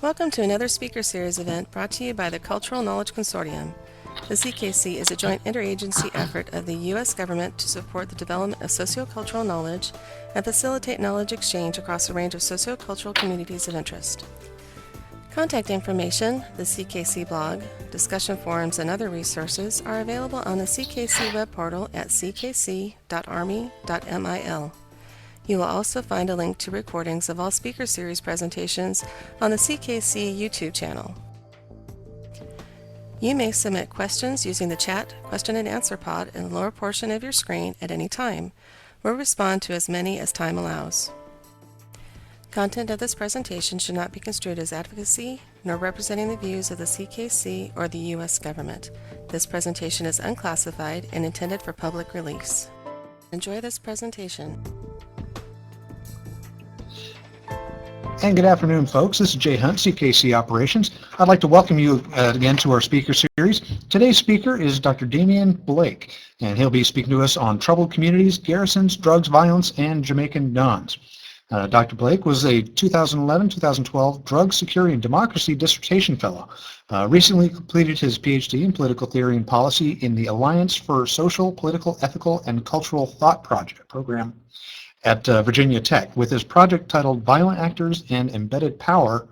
Welcome to another speaker series event brought to you by the Cultural Knowledge Consortium. The CKC is a joint interagency effort of the U.S. government to support the development of sociocultural knowledge and facilitate knowledge exchange across a range of sociocultural communities of interest. Contact information, the CKC blog, discussion forums, and other resources are available on the CKC web portal at ckc.army.mil. You will also find a link to recordings of all speaker series presentations on the CKC YouTube channel. You may submit questions using the chat, question and answer pod in the lower portion of your screen at any time. We'll respond to as many as time allows. Content of this presentation should not be construed as advocacy, nor representing the views of the CKC or the U.S. government. This presentation is unclassified and intended for public release. Enjoy this presentation. And good afternoon, folks. This is Jay Hunt, CKC Operations. I'd like to welcome you again to our speaker series. Today's speaker is Dr. Damion Blake, and he'll be speaking to us on troubled communities, garrisons, drugs, violence, and Jamaican dons. Dr. Blake was a 2011-2012 Drug Security and Democracy Dissertation Fellow. Recently completed his PhD in Political Theory and Policy in the Alliance for Social, Political, Ethical, and Cultural Thought program at Virginia Tech, with his project titled Violent Actors and Embedded Power,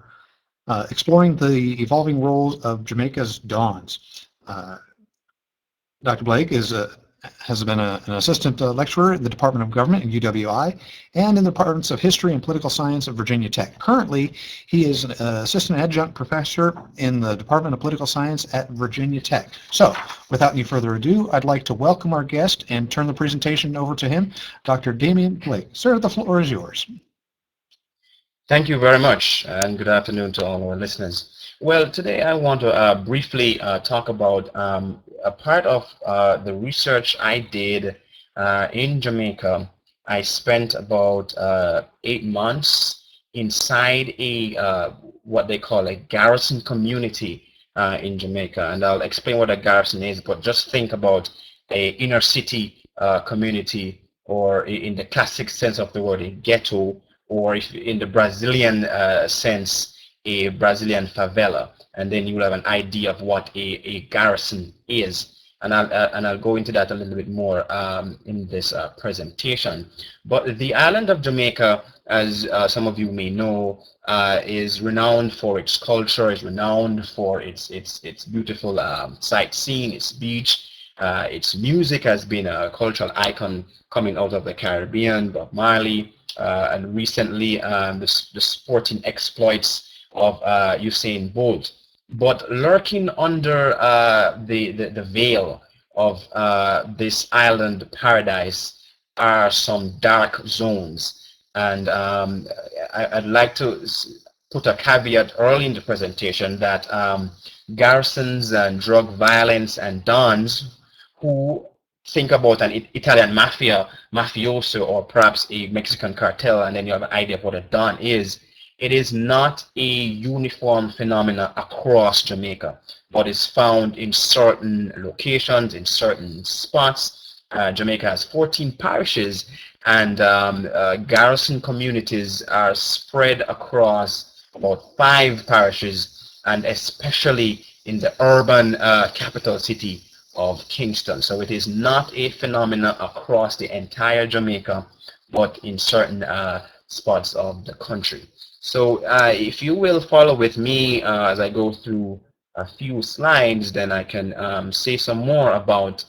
exploring the evolving roles of Jamaica's dons. Dr. Blake has been an assistant lecturer in the Department of Government at UWI and in the Departments of History and Political Science at Virginia Tech. Currently, he is an assistant adjunct professor in the Department of Political Science at Virginia Tech. So, without any further ado, I'd like to welcome our guest and turn the presentation over to him, Dr. Damion Blake. Sir, the floor is yours. Thank you very much, and good afternoon to all our listeners. Well, today I want to briefly talk about a part of the research I did in Jamaica. I spent about 8 months inside a what they call a garrison community in Jamaica, and I'll explain what a garrison is, but just think about a inner city community, or in the classic sense of the word, a ghetto, or if in the Brazilian sense, a Brazilian favela, and then you will have an idea of what a garrison is. And I'll go into that a little bit more in this presentation. But the island of Jamaica, as some of you may know, is renowned for its culture, is renowned for its beautiful sightseeing, its beach. Its music has been a cultural icon coming out of the Caribbean, Bob Marley, and recently the sporting exploits of Usain Bolt. But lurking under the veil of this island paradise are some dark zones. And I'd like to put a caveat early in the presentation that garrisons and drug violence and dons who think about an Italian mafioso, or perhaps a Mexican cartel, and then you have an idea of what a don is. It is not a uniform phenomenon across Jamaica, but is found in certain locations, in certain spots. Jamaica has 14 parishes, and garrison communities are spread across about 5 parishes, and especially in the urban capital city of Kingston. So it is not a phenomenon across the entire Jamaica, but in certain spots of the country. So if you will follow with me as I go through a few slides, then I can say some more about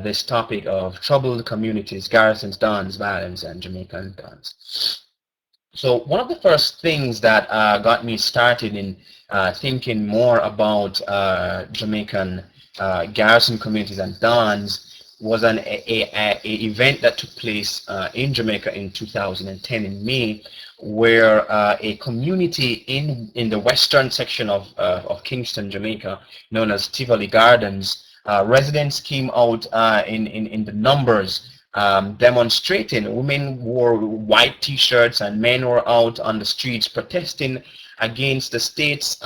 this topic of troubled communities, garrisons, dons, violence, and Jamaican dons. So one of the first things that got me started in thinking more about Jamaican garrison communities and dons was an event that took place in Jamaica in 2010 in May, where a community in the western section of Kingston, Jamaica, known as Tivoli Gardens, residents came out in the numbers demonstrating. Women wore white t-shirts and men were out on the streets protesting against the state's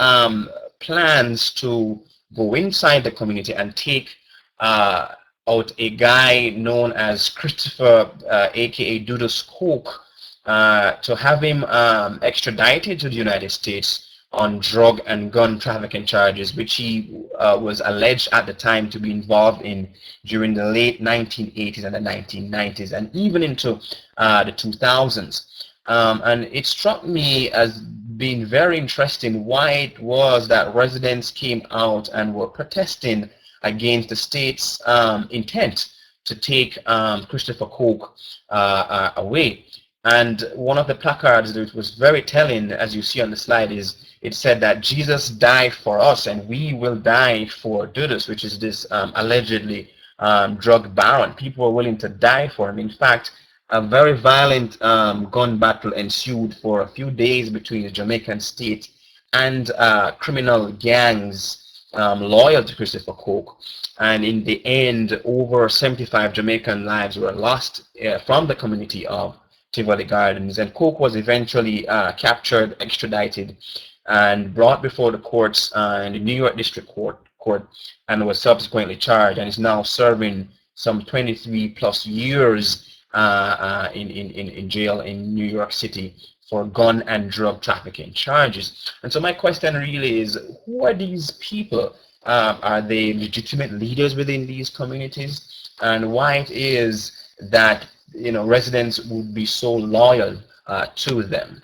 plans to go inside the community and take out a guy known as Christopher, aka Doodles Coke, to have him extradited to the United States on drug and gun trafficking charges, which he was alleged at the time to be involved in during the late 1980s and the 1990s, and even into the 2000s. And it struck me as being very interesting why it was that residents came out and were protesting against the state's intent to take Christopher Coke away. And one of the placards that was very telling, as you see on the slide, is it said that Jesus died for us and we will die for Judas, which is this allegedly drug baron. People were willing to die for him. In fact, a very violent gun battle ensued for a few days between the Jamaican state and criminal gangs loyal to Christopher Coke. And in the end, over 75 Jamaican lives were lost from the community of Tivoli Gardens. And Coke was eventually captured, extradited, and brought before the courts in the New York District Court, and was subsequently charged and is now serving some 23 plus years in jail in New York City for gun and drug trafficking charges. And so my question really is, who are these people? Are they legitimate leaders within these communities? And why it is that residents would be so loyal to them?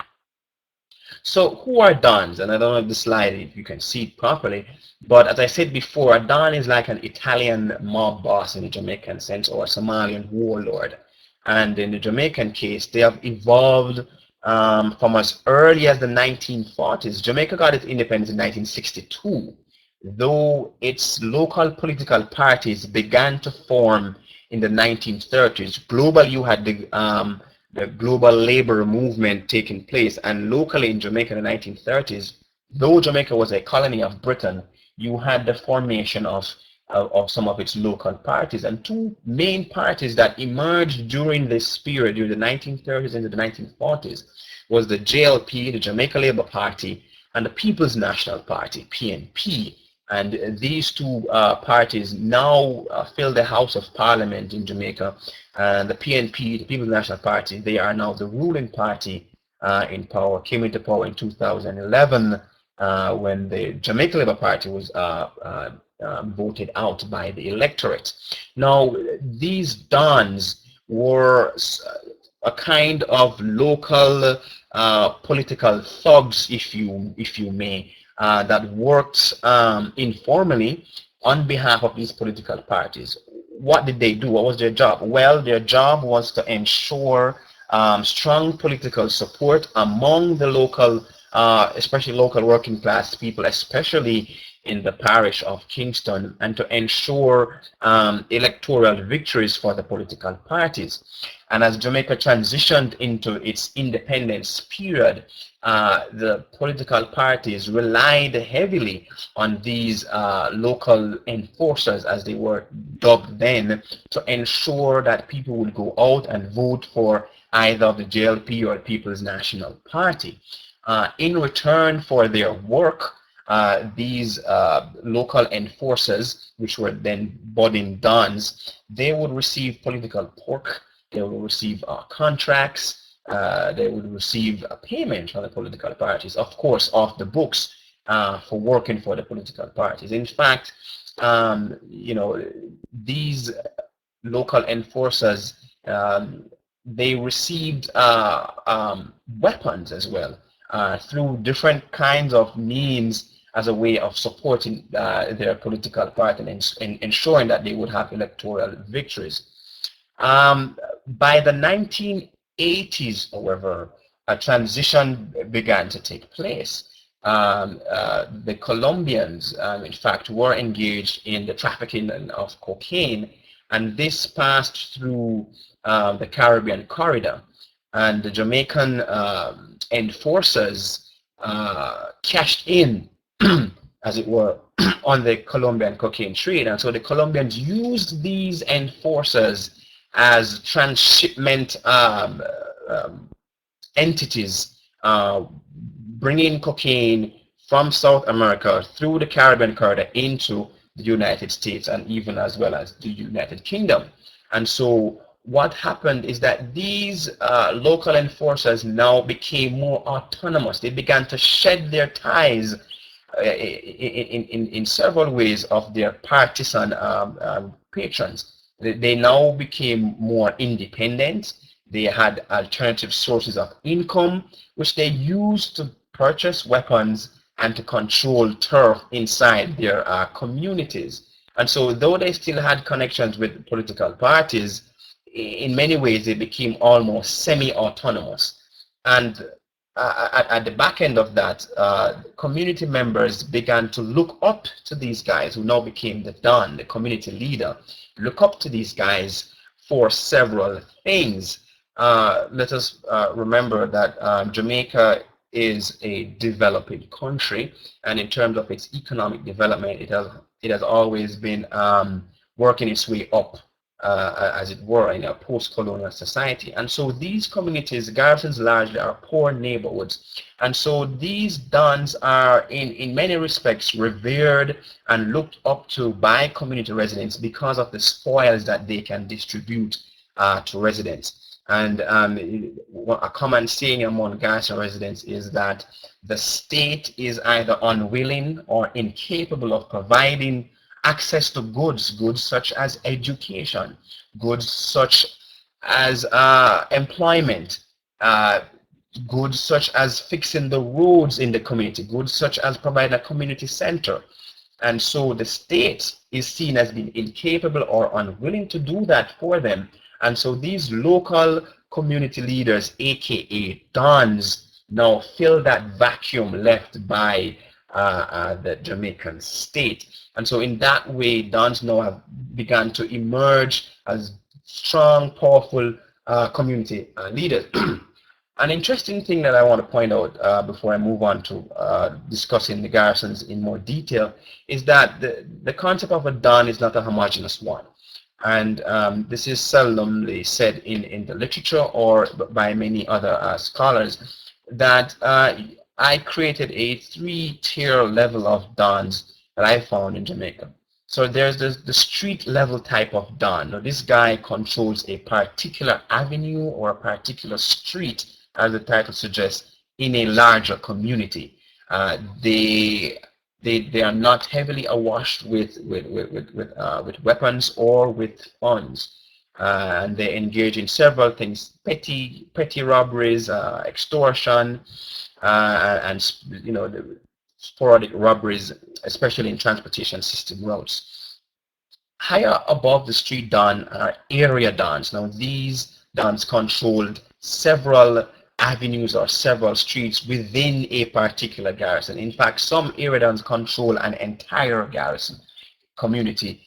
So who are Dons? And I don't know if the slide, if you can see it properly, but as I said before, a Don is like an Italian mob boss in the Jamaican sense, or a Somalian warlord. And in the Jamaican case, they have evolved from as early as the 1940s. Jamaica got its independence in 1962, though its local political parties began to form in the 1930s. Globally, you had the global labor movement taking place, and locally in Jamaica in the 1930s, though Jamaica was a colony of Britain, you had the formation of some of its local parties. And two main parties that emerged during this period, during the 1930s into the 1940s, was the JLP, the Jamaica Labor Party, and the People's National Party, PNP. And these two parties now fill the House of Parliament in Jamaica. And the PNP, the People's National Party, they are now the ruling party in power, came into power in 2011 when the Jamaica Labor Party was voted out by the electorate. Now, these Dons were a kind of local political thugs, if you may, that worked informally on behalf of these political parties. What did they do? What was their job? Well, their job was to ensure strong political support among the local, especially local working class people, especially in the parish of Kingston, and to ensure electoral victories for the political parties. And as Jamaica transitioned into its independence period, the political parties relied heavily on these local enforcers, as they were dubbed then, to ensure that people would go out and vote for either the JLP or the People's National Party. In return for their work, these local enforcers, which were then budding Dons, they would receive political pork, they would receive contracts, they would receive a payment from the political parties, of course, off the books for working for the political parties. In fact, these local enforcers, they received weapons as well through different kinds of means as a way of supporting their political party and ensuring that they would have electoral victories. By the 1980s, however, a transition began to take place. The Colombians, in fact, were engaged in the trafficking of cocaine, and this passed through the Caribbean corridor. And the Jamaican enforcers cashed in, as it were, on the Colombian cocaine trade. And so the Colombians used these enforcers as transshipment entities, bringing cocaine from South America through the Caribbean corridor into the United States, and even as well as the United Kingdom. And so what happened is that these local enforcers now became more autonomous. They began to shed their ties in several ways of their partisan patrons. They now became more independent. They had alternative sources of income, which they used to purchase weapons and to control turf inside their communities. And so though they still had connections with political parties, in many ways they became almost semi-autonomous. And at the back end of that, community members began to look up to these guys who now became the Don, the community leader, look up to these guys for several things. Let us remember that Jamaica is a developing country, and in terms of its economic development, it has always been working its way up, as it were, in a post-colonial society. And so these communities, garrisons largely, are poor neighborhoods. And so these dons are in many respects revered and looked up to by community residents because of the spoils that they can distribute to residents. And a common saying among Garrison residents is that the state is either unwilling or incapable of providing access to goods such as education, goods such as employment, goods such as fixing the roads in the community, goods such as providing a community center. And so the state is seen as being incapable or unwilling to do that for them. And so these local community leaders, aka dons, now fill that vacuum left by the Jamaican state. And so in that way, dons now have begun to emerge as strong, powerful community leaders. An interesting thing that I want to point out before I move on to discussing the garrisons in more detail is that the concept of a don is not a homogeneous one. And this is seldomly said in the literature or by many other scholars, that I created a 3-tier level of dons that I found in Jamaica. So there's the street level type of don. Now this guy controls a particular avenue or a particular street, as the title suggests, in a larger community. They are not heavily awash with weapons or with funds, and they engage in several things: petty robberies, extortion, and the sporadic robberies, especially in transportation system routes. Higher above the street don are area dons. Now these dons controlled several avenues or several streets within a particular garrison. In fact, some area dons control an entire garrison community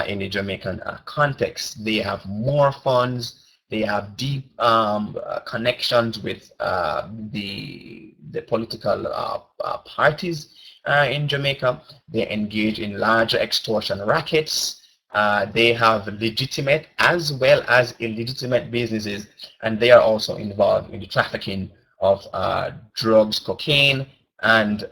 in the Jamaican context. They have more funds. They have deep connections with the political parties in Jamaica. They engage in larger extortion rackets. They have legitimate as well as illegitimate businesses, and they are also involved in the trafficking of drugs, cocaine, and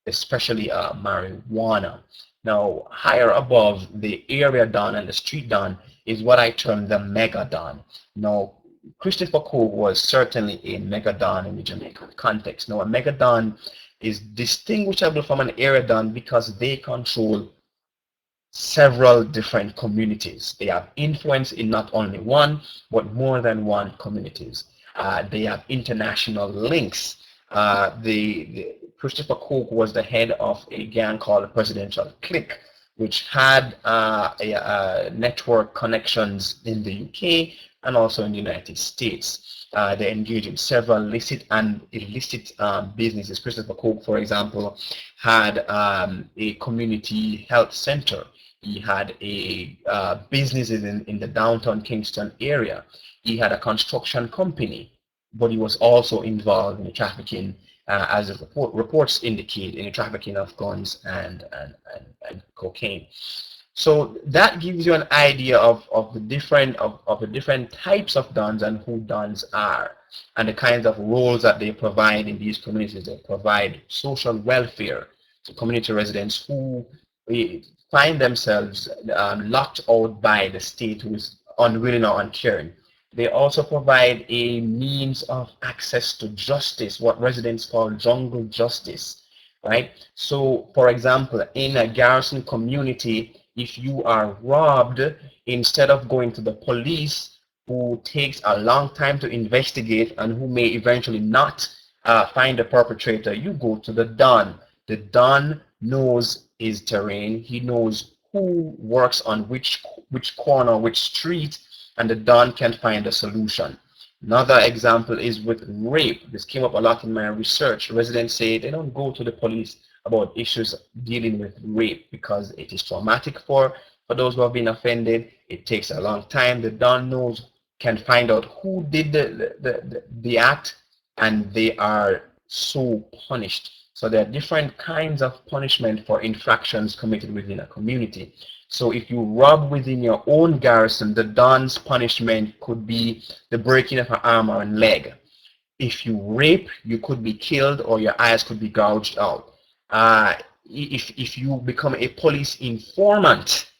especially marijuana. Now, higher above the area don and the street don is what I term the mega don. Now, Christopher Cole was certainly a mega don in the Jamaican context. Now, a mega don is distinguishable from an area don because they control several different communities. They have influence in not only one, but more than one communities. They have international links. The Christopher Coke was the head of a gang called the Presidential Clique, which had network connections in the UK and also in the United States. They engage in several licit and illicit businesses. Christopher Coke, for example, had a community health center. He had a businesses in the downtown Kingston area. He had a construction company, but he was also involved in the trafficking, as the reports indicate, in the trafficking of guns and cocaine. So that gives you an idea of the different types of dons and who dons are, and the kinds of roles that they provide in these communities. They provide social welfare to community residents who find themselves locked out by the state, who is unwilling or uncaring. They also provide a means of access to justice, what residents call jungle justice, right? So, for example, in a Garrison community, if you are robbed, instead of going to the police, who takes a long time to investigate and who may eventually not find the perpetrator, you go to the Don. The Don knows his terrain. He knows who works on which corner, which street, and the Don can find a solution. Another example is with rape. This came up a lot in my research. Residents say they don't go to the police about issues dealing with rape because it is traumatic for those who have been offended. It takes a long time. The Don knows, can find out who did the act, and they are so punished. So there are different kinds of punishment for infractions committed within a community. So if you rob within your own garrison, the Don's punishment could be the breaking of an arm or a leg. If you rape, you could be killed or your eyes could be gouged out. If you become a police informant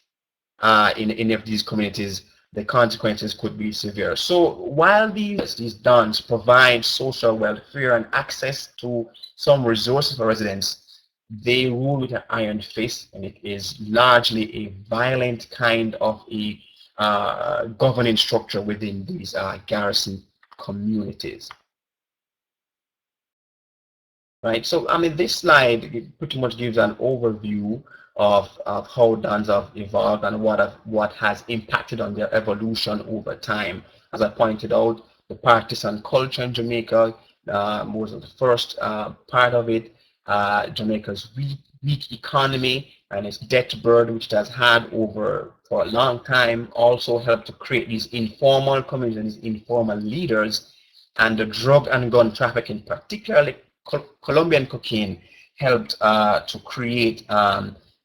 in any of these communities, the consequences could be severe. So while these Dons provide social welfare and access to some resources for residents, they rule with an iron fist, and it is largely a violent kind of a governing structure within these garrison communities. Right, so I mean, this slide pretty much gives an overview of how Dons have evolved and what has impacted on their evolution over time. As I pointed out, the partisan culture in Jamaica was the first part of it. Jamaica's weak economy and its debt burden, which it has had for a long time, also helped to create these informal communities, informal leaders, and the drug and gun trafficking, particularly Colombian cocaine, helped to create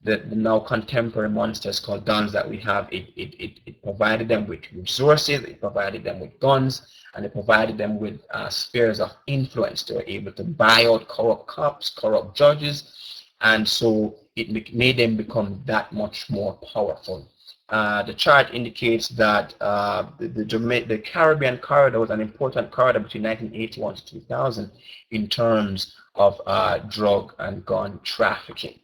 the now contemporary monsters called Dons that we have. It provided them with resources, it provided them with guns, and it provided them with spheres of influence. They were able to buy out corrupt cops, corrupt judges, and so it made them become that much more powerful. The chart indicates that the Caribbean corridor was an important corridor between 1981 to 2000 in terms of drug and gun trafficking.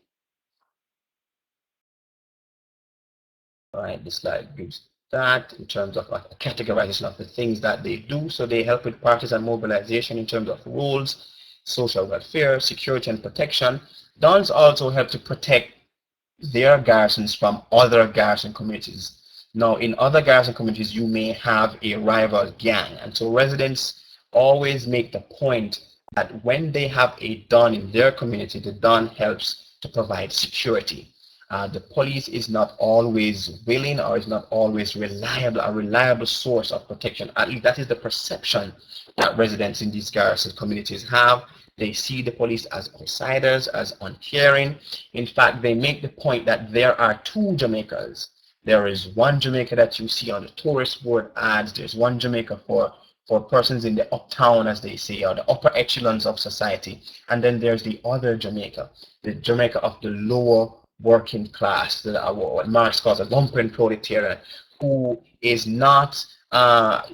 All right, this slide gives that in terms of a categorization of the things that they do. So they help with partisan mobilization in terms of rules, social welfare, security, and protection. Dons also help to protect their garrisons from other garrison communities. Now, in other garrison communities, you may have a rival gang, and so residents always make the point that when they have a Don in their community, the Don helps to provide security. The police is not always willing or is not always a reliable source of protection. At least that is the perception that residents in these garrison communities have. They see the police as outsiders, as uncaring. In fact, they make the point that there are two Jamaicas. There is one Jamaica that you see on the tourist board ads. There's one Jamaica for persons in the uptown, as they say, or the upper echelons of society. And then there's the other Jamaica, the Jamaica of the lower working class, what Marx calls a lumpen proletariat, who is not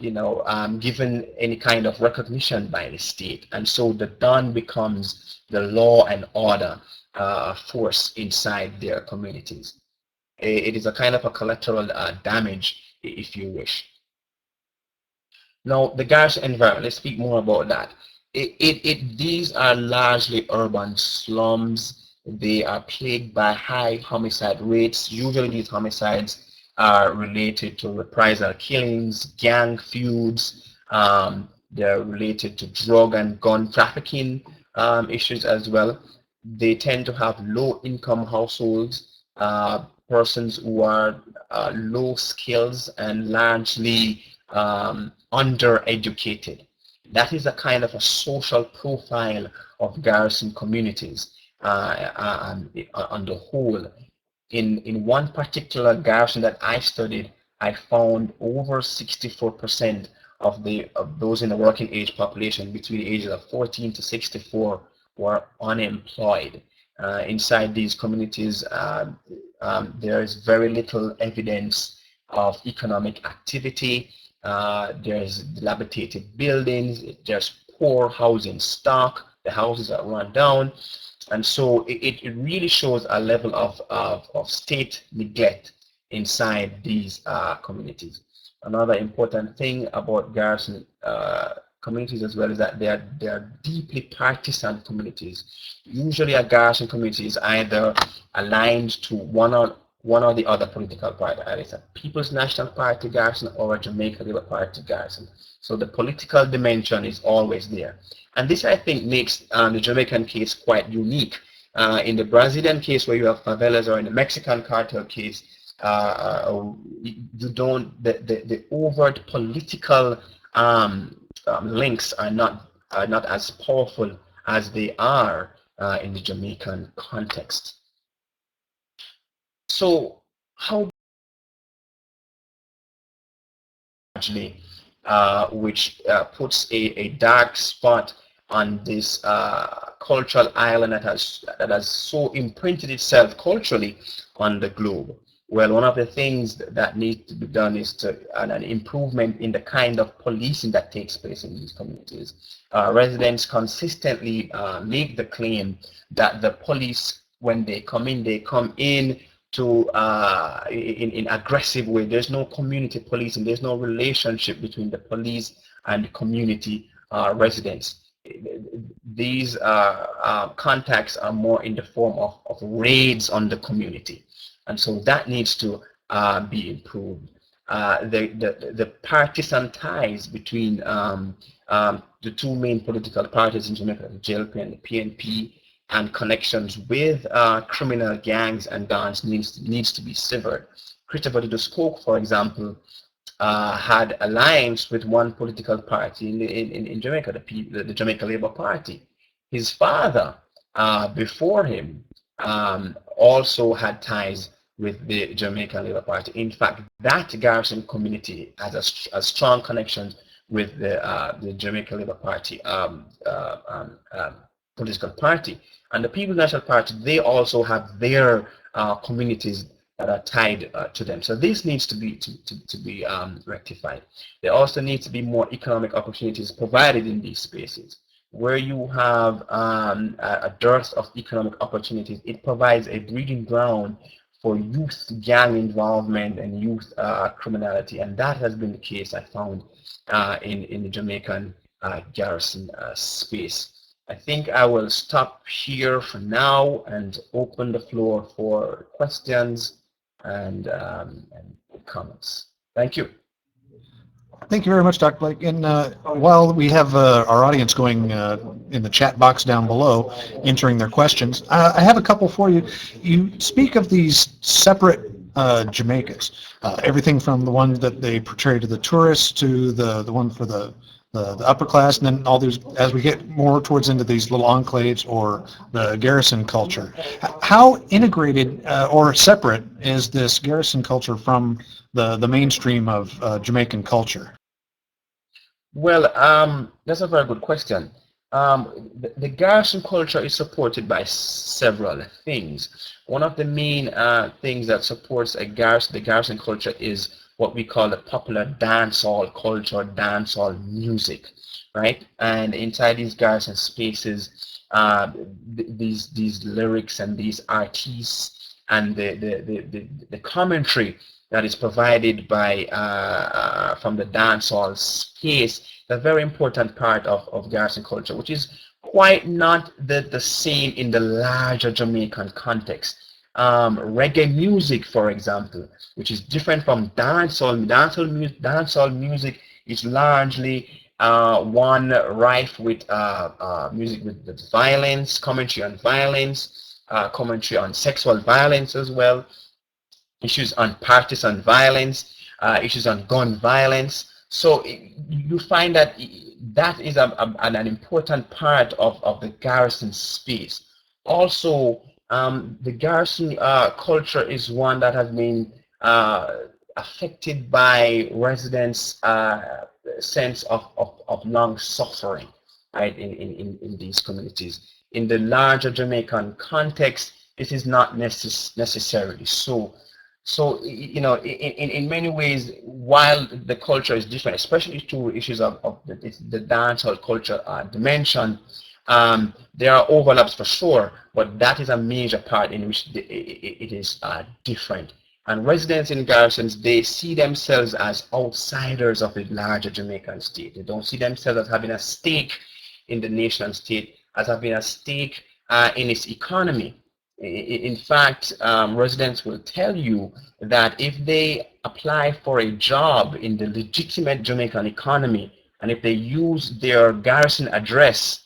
given any kind of recognition by the state. And so the Don becomes the law and order force inside their communities. It is a kind of a collateral damage, if you wish. Now, the Garrison environment, let's speak more about that. These are largely urban slums. They are plagued by high homicide rates. Usually these homicides are related to reprisal killings, gang feuds. They're related to drug and gun trafficking issues as well. They tend to have low income households, persons who are low skills and largely undereducated. That is a kind of a social profile of garrison communities on the whole. In one particular garrison that I studied, I found over 64% of those in the working age population between the ages of 14 to 64 were unemployed. Inside these communities, there is very little evidence of economic activity. There's dilapidated buildings, there's poor housing stock, the houses are run down. And so it really shows a level of state neglect inside these communities. Another important thing about Garrison communities as well is that they are deeply partisan communities. Usually a Garrison community is either aligned to one or the other political party. Either it's a People's National Party Garrison or a Jamaica Labor Party Garrison. So the political dimension is always there. And this, I think, makes the Jamaican case quite unique. In the Brazilian case, where you have favelas, or in the Mexican cartel case, you don't, the overt political links are not as powerful as they are in the Jamaican context. So how actually, which puts a dark spot on this cultural island that has so imprinted itself culturally on the globe. Well, one of the things that needs to be done is an improvement in the kind of policing that takes place in these communities. Residents consistently make the claim that the police, when they come in to in aggressive way. There's no community policing. There's no relationship between the police and the community residents. These contacts are more in the form of raids on the community. And so that needs to be improved. The partisan ties between the two main political parties in Jamaica, the JLP and the PNP, and connections with criminal gangs and dons needs to be severed. Christopher Dudu Spoke, for example, had alliance with one political party in Jamaica, the Jamaica Labor Party. His father, before him, also had ties with the Jamaica Labor Party. In fact, that Garrison community has a strong connection with the Jamaica Labor Party political party. And the People's National Party, they also have their communities that are tied to them. So this needs to be rectified. There also needs to be more economic opportunities provided in these spaces. Where you have a dearth of economic opportunities, it provides a breeding ground for youth gang involvement and youth criminality, and that has been the case I found in the Jamaican Garrison space. I think I will stop here for now and open the floor for questions and comments. Thank you. Thank you very much, Dr. Blake. And while we have our audience going in the chat box down below, entering their questions, I have a couple for you. You speak of these separate Jamaicas, everything from the one that they portray to the tourists to the one for the upper class, and then all these, as we get more towards into these little enclaves or the Garrison culture. How integrated or separate is this Garrison culture from the mainstream of Jamaican culture? Well, that's a very good question. The Garrison culture is supported by several things. One of the main things that supports the Garrison culture is what we call the popular dancehall culture, dancehall music, right? And inside these Garrison spaces, these lyrics and these artists and the commentary that is provided by from the dancehall space, a very important part of Garrison culture, which is quite not the same in the larger Jamaican context. Reggae music, for example, which is different from dancehall. Dancehall music is largely one rife with music with violence, commentary on violence, commentary on sexual violence as well, issues on partisan violence, issues on gun violence. So you find that that is an important part of the Garrison space. Also, the Garrison culture is one that has been affected by residents' sense of long suffering, right, in these communities. In the larger Jamaican context, it is not necessarily so. So, in many ways, while the culture is different, especially to issues of the dancehall culture dimension, there are overlaps for sure, but that is a major part in which it is different. And residents in garrisons, they see themselves as outsiders of the larger Jamaican state. They don't see themselves as having a stake in the nation state, as having a stake in its economy. In fact, residents will tell you that if they apply for a job in the legitimate Jamaican economy, and if they use their garrison address,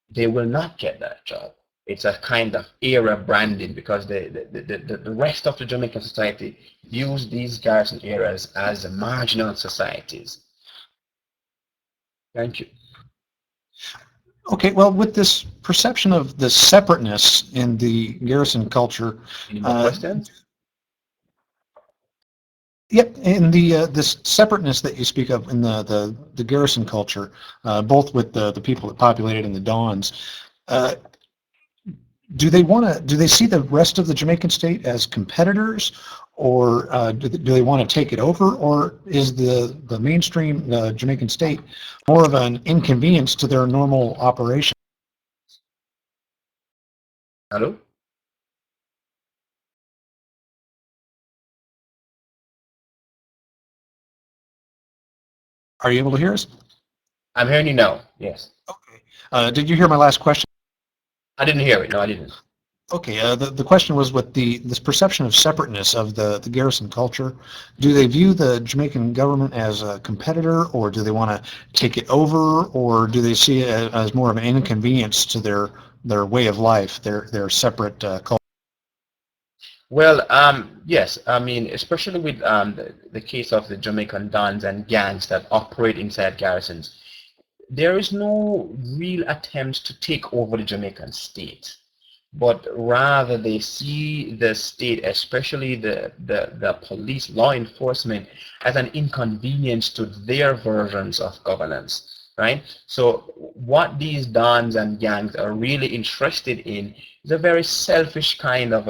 they will not get that job. It's a kind of area branding because the rest of the Jamaican society views these garrison areas as marginal societies. Thank you. Okay, well, with this perception of the separateness in the garrison culture, Any more questions? yep, in the this separateness that you speak of in the garrison culture, both with the people that populated in the Dons, uh, do they see the rest of the Jamaican state as competitors, or do they want to take it over, or is the mainstream Jamaican state more of an inconvenience to their normal operation? Hello? Are you able to hear us? I'm hearing you now. Yes. Okay. Did you hear my last question? I didn't hear it. No, I didn't. Okay, the question was with this perception of separateness of the garrison culture, do they view the Jamaican government as a competitor, or do they want to take it over, or do they see it as more of an inconvenience to their way of life, their separate culture? Well, yes. I mean, especially with the case of the Jamaican dons and gangs that operate inside garrisons, there is no real attempt to take over the Jamaican state, but rather they see the state, especially the police, law enforcement, as an inconvenience to their versions of governance, right? So what these dons and gangs are really interested in is a very selfish kind of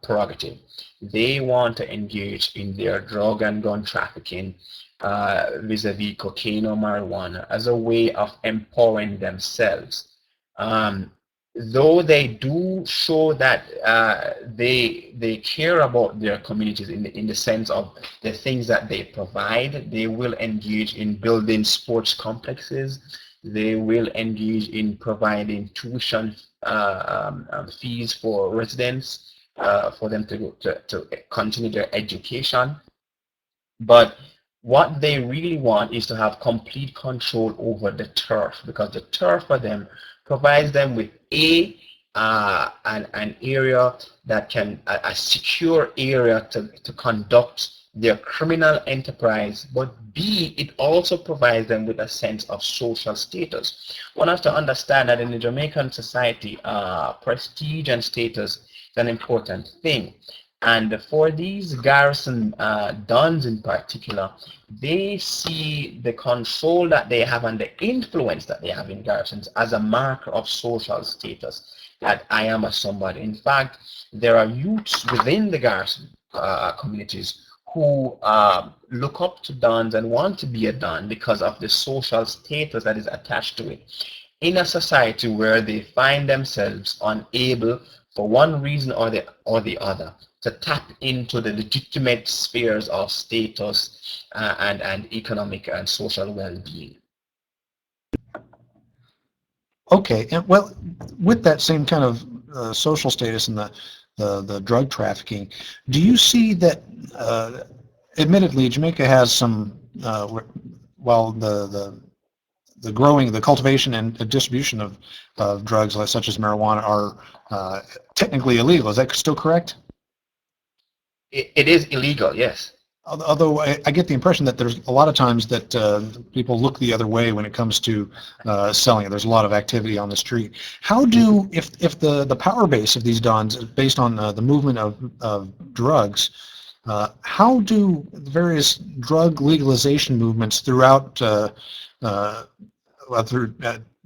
prerogative. They want to engage in their drug and gun trafficking vis-a-vis cocaine or marijuana as a way of empowering themselves. Um, though they do show that they care about their communities in the sense of the things that they provide, they will engage in building sports complexes. They will engage in providing tuition fees for residents for them to continue their education. But what they really want is to have complete control over the turf, because the turf for them provides them with an area that can a secure area to conduct their criminal enterprise, but B, it also provides them with a sense of social status. One has to understand that in the Jamaican society, prestige and status is an important thing. And for these garrison dons in particular, they see the control that they have and the influence that they have in garrisons as a marker of social status, that I am a somebody. In fact, there are youths within the garrison communities who look up to dons and want to be a don because of the social status that is attached to it, in a society where they find themselves unable, for one reason or the other, to tap into the legitimate spheres of status and economic and social well-being. Okay, and well, with that same kind of social status and the drug trafficking, do you see that, admittedly, Jamaica has some, while the cultivation and distribution of drugs such as marijuana are technically illegal. Is that still correct? It is illegal, yes. Although I get the impression that there's a lot of times that people look the other way when it comes to selling it. There's a lot of activity on the street. How do, if the power base of these dons is based on the movement of drugs, how do the various drug legalization movements throughout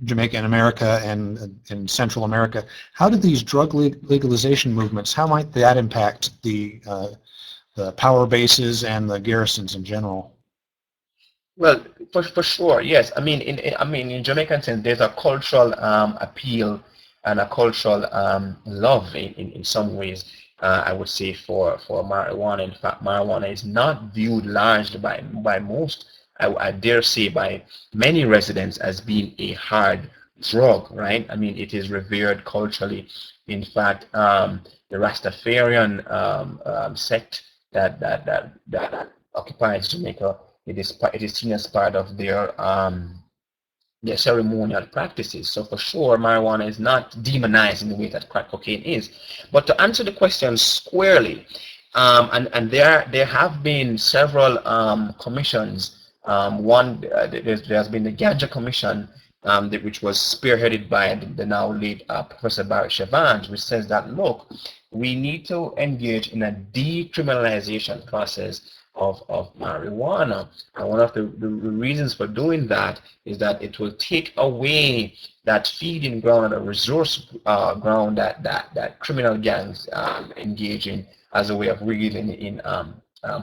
Jamaica and America and in Central America. How did these drug legalization movements, how might that impact the power bases and the garrisons in general? Well, for sure, yes. I mean, in Jamaican sense, there's a cultural appeal and a cultural love in some ways. I would say for marijuana. In fact, marijuana is not viewed largely by most. I dare say by many residents as being a hard drug, right? I mean, it is revered culturally. In fact, the Rastafarian sect that occupies Jamaica, it is seen as part of their ceremonial practices. So for sure, marijuana is not demonized in the way that crack cocaine is. But to answer the question squarely, and there have been several commissions. There's been the Ganja Commission, which was spearheaded by the now late Professor Barry Chevans, which says that, look, we need to engage in a decriminalization process of marijuana. And one of the reasons for doing that is that it will take away that feeding ground, or resource ground that criminal gangs engage in as a way of reeling in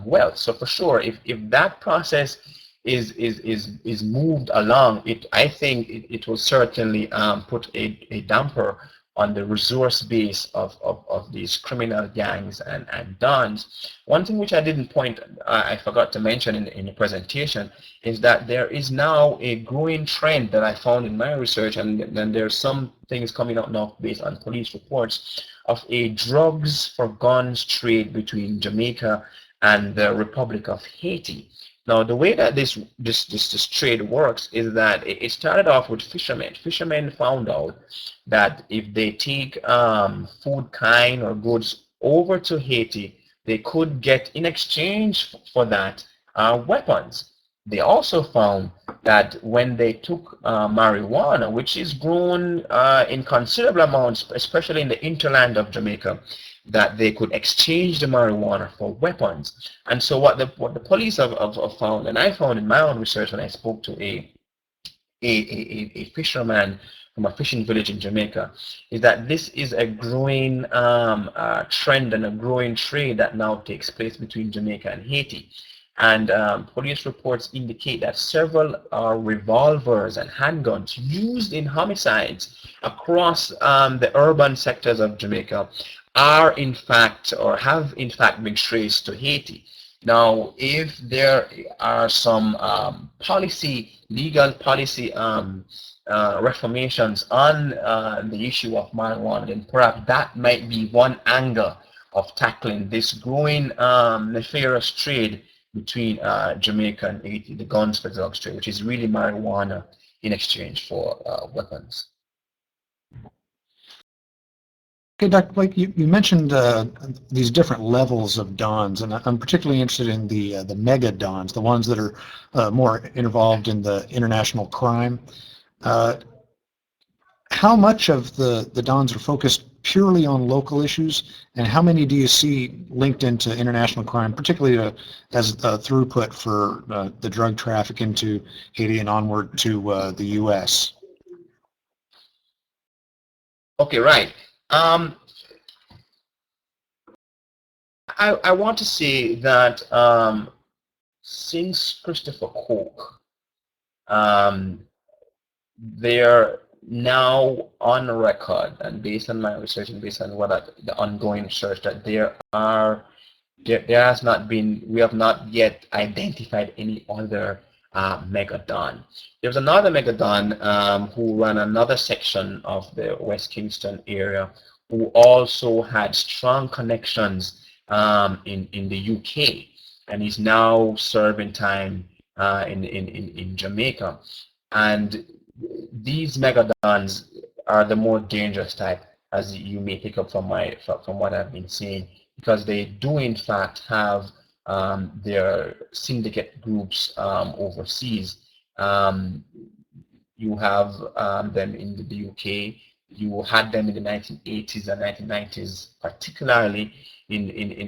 wealth. So for sure, if that process is moved along, I think it will certainly put a damper on the resource base of these criminal gangs and dons. One thing which I didn't I forgot to mention in the presentation, is that there is now a growing trend that I found in my research, and then there's some things coming out now based on police reports, of a drugs for guns trade between Jamaica and the Republic of Haiti. Now, the way that this trade works is that it started off with fishermen. Fishermen found out that if they take food kind or goods over to Haiti, they could get, in exchange for that, weapons. They also found that when they took marijuana, which is grown in considerable amounts, especially in the hinterland of Jamaica, that they could exchange the marijuana for weapons. And so what the police have found, and I found in my own research when I spoke to a fisherman from a fishing village in Jamaica, is that this is a growing trend and a growing trade that now takes place between Jamaica and Haiti. And police reports indicate that several revolvers and handguns used in homicides across the urban sectors of Jamaica are in fact, or have in fact, been traced to Haiti. Now, if there are some legal policy reformations on the issue of marijuana, then perhaps that might be one angle of tackling this growing nefarious trade between Jamaica and Haiti, the guns for drugs trade, which is really marijuana in exchange for weapons. Okay, Dr. Blake, you mentioned these different levels of dons, and I'm particularly interested in the mega dons, the ones that are more involved in the international crime. How much of the dons are focused purely on local issues, and how many do you see linked into international crime, particularly as a throughput for the drug traffic into Haiti and onward to the U.S.? Okay, right. I want to say that since Christopher Coke, they're now on record, and based on my research and based on the ongoing research, that we have not yet identified any other megadon. There's another megadon who ran another section of the West Kingston area, who also had strong connections in the UK, and he's now serving time in Jamaica. And these megadons are the more dangerous type, as you may pick up from what I've been saying, because they do in fact have their syndicate groups overseas. You have them in the UK. You had them in the 1980s and 1990s, particularly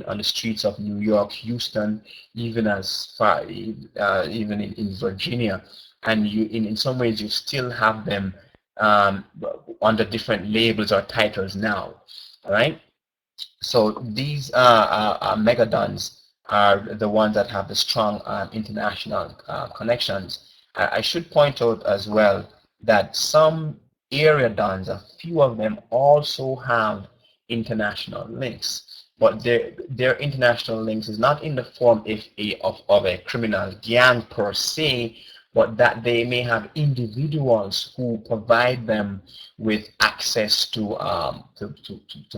on the streets of New York, Houston, even as far even in Virginia. And in some ways you still have them under different labels or titles now. All right. So these megadons are the ones that have the strong international connections. I should point out as well that some area dons, a few of them also have international links, but their international links is not in the form of a criminal gang per se, but that they may have individuals who provide them with access to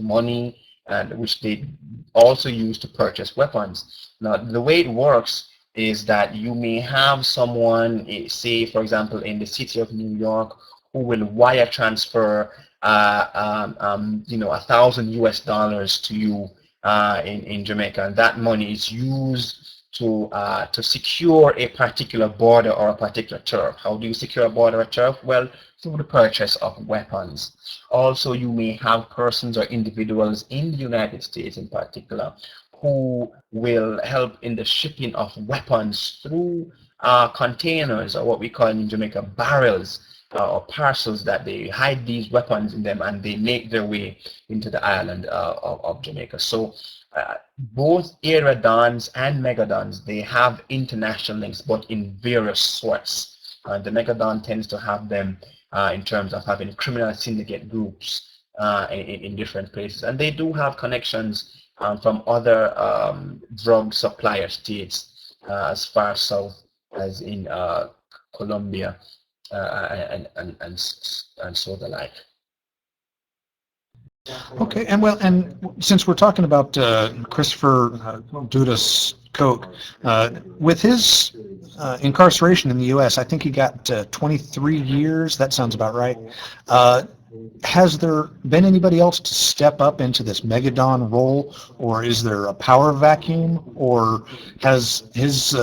money, and which they also use to purchase weapons. Now, the way it works is that you may have someone, say, for example, in the city of New York, who will wire transfer, 1,000 US dollars to you in Jamaica, and that money is used to secure a particular border or a particular turf. How do you secure a border or turf? Well, through the purchase of weapons. Also, you may have persons or individuals in the United States in particular who will help in the shipping of weapons through containers, or what we call in Jamaica barrels, or parcels, that they hide these weapons in them and they make their way into the island of Jamaica. So both area dons and megadons, they have international links, but in various sorts. The megadon tends to have them in terms of having criminal syndicate groups in different places, and they do have connections from other drug supplier states as far south as in Colombia and so the like. Okay, and since we're talking about Christopher Dudas Koch, with his incarceration in the U.S., I think he got 23 years. That sounds about right. Has there been anybody else to step up into this megadon role, or is there a power vacuum, or has his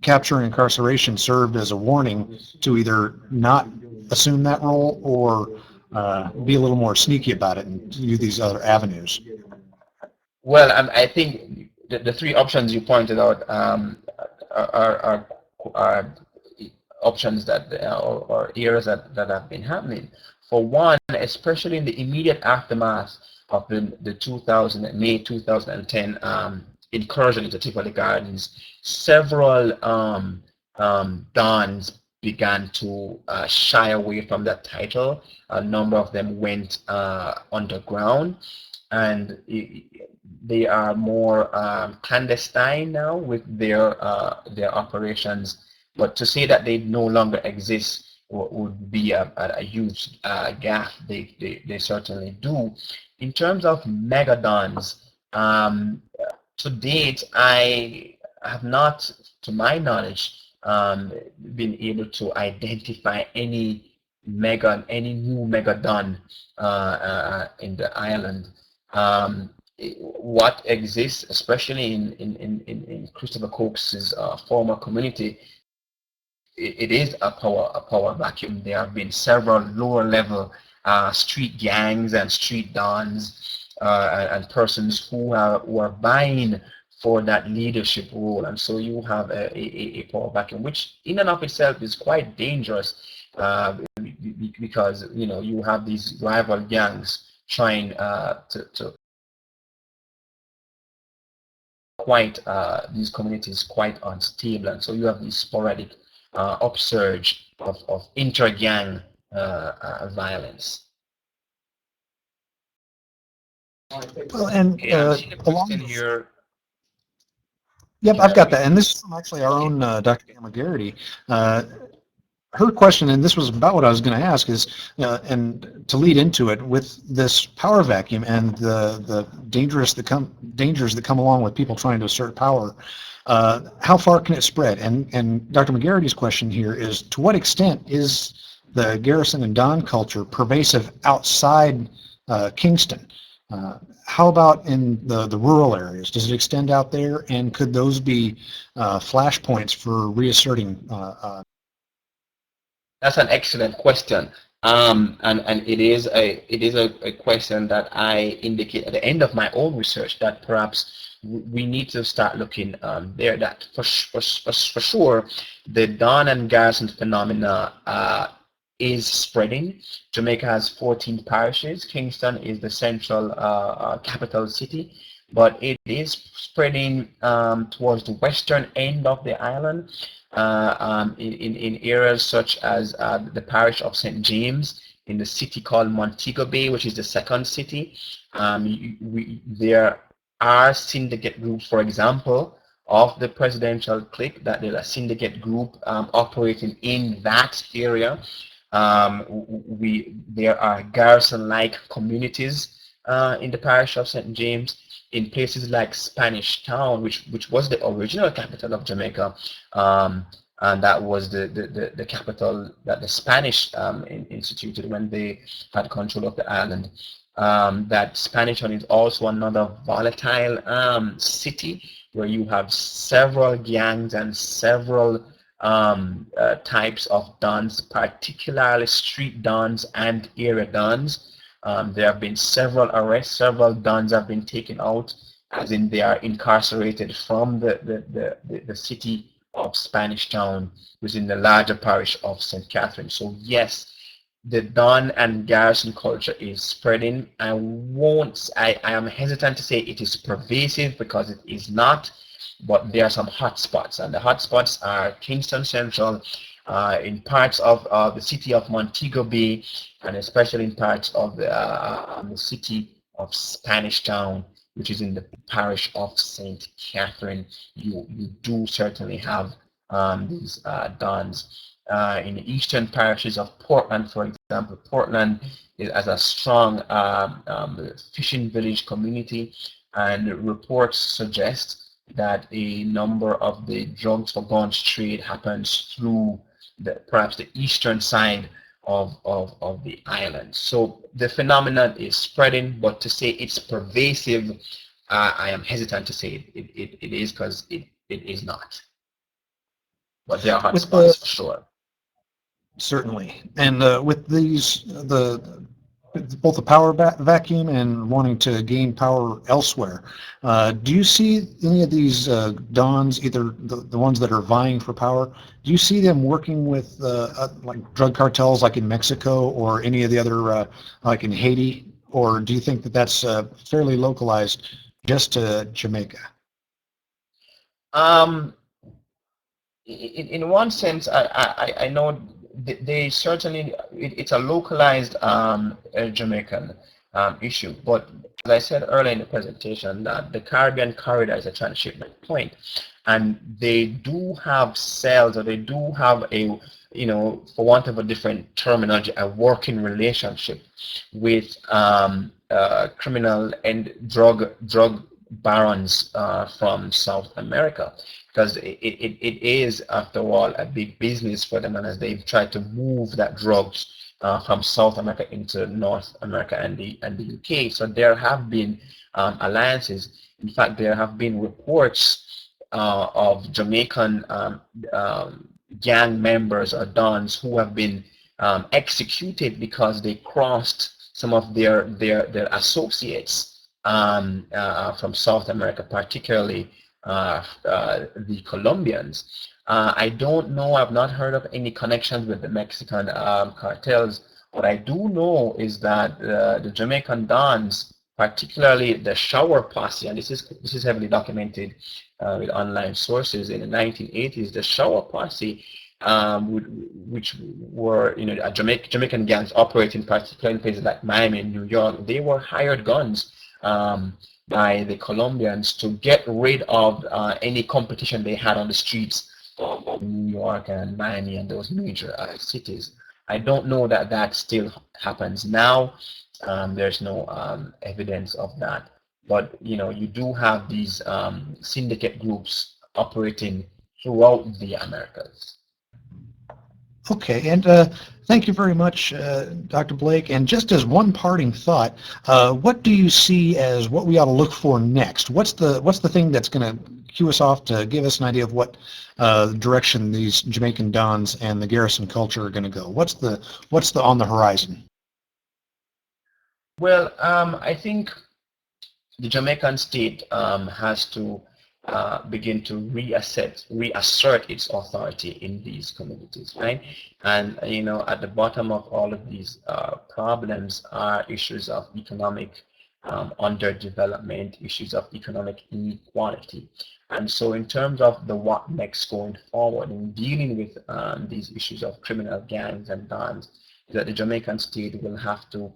capture and incarceration served as a warning to either not assume that role or be a little more sneaky about it and use these other avenues? Well, I think the three options you pointed out are options that or areas that have been happening. For one, especially in the immediate aftermath of the 2000 May 2010 incursion into Tivoli Gardens, several dons began to shy away from that title. A number of them went underground, and they are more clandestine now with their operations. But to say that they no longer exist would be a huge gaffe. They certainly do. In terms of megadons, to date, I have not, to my knowledge, been able to identify any new megadon in the island. What exists, especially in Christopher Koch's former community, it is a power vacuum. There have been several lower level street gangs and street dons and persons who are vying for that leadership role, and so you have a power vacuum, which in and of itself is quite dangerous because you have these rival gangs trying to quite these communities quite unstable, and so you have these sporadic upsurge of inter-gang violence. Well, and I'm seeing a along question those, here. yep, Can I've I got read that, and this is from actually our own Dr. Gamma Garrity. Her question, and this was about what I was going to ask, is, and to lead into it, with this power vacuum and the dangers that come along with people trying to assert power, how far can it spread? And Dr. McGarrity's question here is, to what extent is the Garrison and Don culture pervasive outside Kingston? How about in the rural areas? Does it extend out there, and could those be flashpoints for reasserting? That's an excellent question, and it is a question that I indicate at the end of my own research, that perhaps we need to start looking there. That for sure, the Don and Garrison phenomena is spreading. Jamaica has 14 parishes. Kingston is the central capital city, but it is spreading towards the western end of the island, in areas such as the parish of St. James, in the city called Montego Bay, which is the second city. There are syndicate groups, for example, of the presidential clique, that there's a syndicate group operating in that area. There are garrison-like communities in the parish of St. James, in places like Spanish Town, which was the original capital of Jamaica, and that was the capital that the Spanish instituted when they had control of the island. That Spanish Town is also another volatile city, where you have several gangs and several types of dons, particularly street dons and area dons. There have been several arrests, several dons have been taken out, as in they are incarcerated from the city of Spanish Town within the larger parish of St. Catherine. So yes, the Don and Garrison culture is spreading. I am hesitant to say it is pervasive, because it is not, but there are some hotspots, and the hotspots are Kingston Central, in parts of the city of Montego Bay, and especially in parts of the city of Spanish Town, which is in the parish of St. Catherine. You do certainly have these dons. In the eastern parishes of Portland, for example, Portland has a strong fishing village community, and reports suggest that a number of the drugs for guns trade happens through perhaps the eastern side of the island. So the phenomenon is spreading, but to say it's pervasive, I am hesitant to say it is, because it is not. But there are hotspots for sure. Certainly. And with these, both the power vacuum and wanting to gain power elsewhere, do you see any of these dons, either the ones that are vying for power, do you see them working with like drug cartels like in Mexico, or any of the other, like in Haiti? Or do you think that that's fairly localized just to Jamaica? In one sense, I know they certainly, it's a localized Jamaican issue, but as I said earlier in the presentation, that the Caribbean corridor is a transshipment point, and they do have cells, or they do have a, for want of a different terminology, a working relationship with criminal and drug barons from South America, because it is, after all, a big business for them, and as they've tried to move that drugs from South America into North America and the UK. So there have been alliances. In fact, there have been reports of Jamaican gang members or dons who have been executed because they crossed some of their associates from South America, particularly the Colombians. I don't know, I've not heard of any connections with the Mexican cartels. What I do know is that the Jamaican dons, particularly the shower posse, and this is heavily documented with online sources, in the 1980s, the shower posse, which were Jamaican gangs operating particularly in places like Miami and New York, they were hired guns by the Colombians to get rid of any competition they had on the streets of New York and Miami and those major cities. I don't know that still happens now. There's no evidence of that. But you do have these syndicate groups operating throughout the Americas. Okay, and thank you very much, Dr. Blake. And just as one parting thought, what do you see as what we ought to look for next? What's the thing that's going to cue us off to give us an idea of what direction these Jamaican dons and the Garrison culture are going to go? What's the on the horizon? Well, I think the Jamaican state has to begin to reassert its authority in these communities, right? And at the bottom of all of these problems are issues of economic underdevelopment, issues of economic inequality. And so in terms of the what next going forward in dealing with these issues of criminal gangs and dons, that the Jamaican state will have to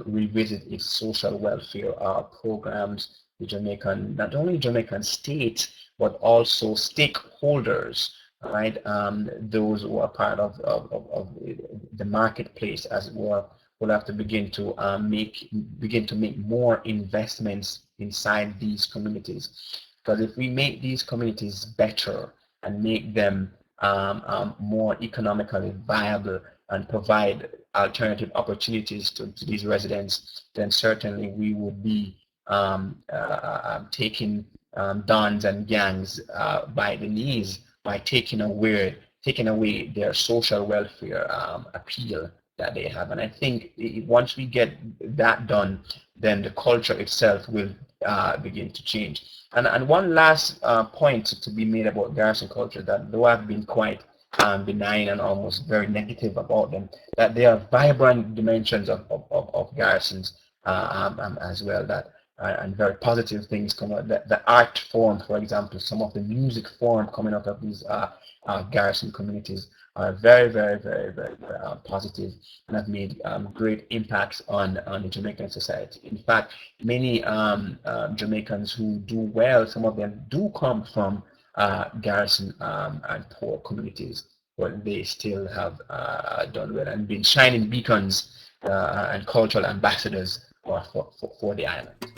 revisit its social welfare programs, the Jamaican, not only Jamaican state, but also stakeholders, right? Those who are part of the marketplace, as it were, will have to begin to make more investments inside these communities. Because if we make these communities better and make them more economically viable and provide alternative opportunities to these residents, then certainly we would be taking dons and gangs by the knees by taking away their social welfare appeal that they have. And I think once we get that done, then the culture itself will begin to change. And one last point to be made about Garrison culture, that though I've been quite benign and almost very negative about them, that there are vibrant dimensions of Garrisons as well, that and very positive things come out. The art form, for example, some of the music form coming out of these Garrison communities are very, very, very, very, very positive and have made great impacts on the Jamaican society. In fact, many Jamaicans who do well, some of them do come from Garrison and poor communities, but they still have done well and been shining beacons and cultural ambassadors for the island.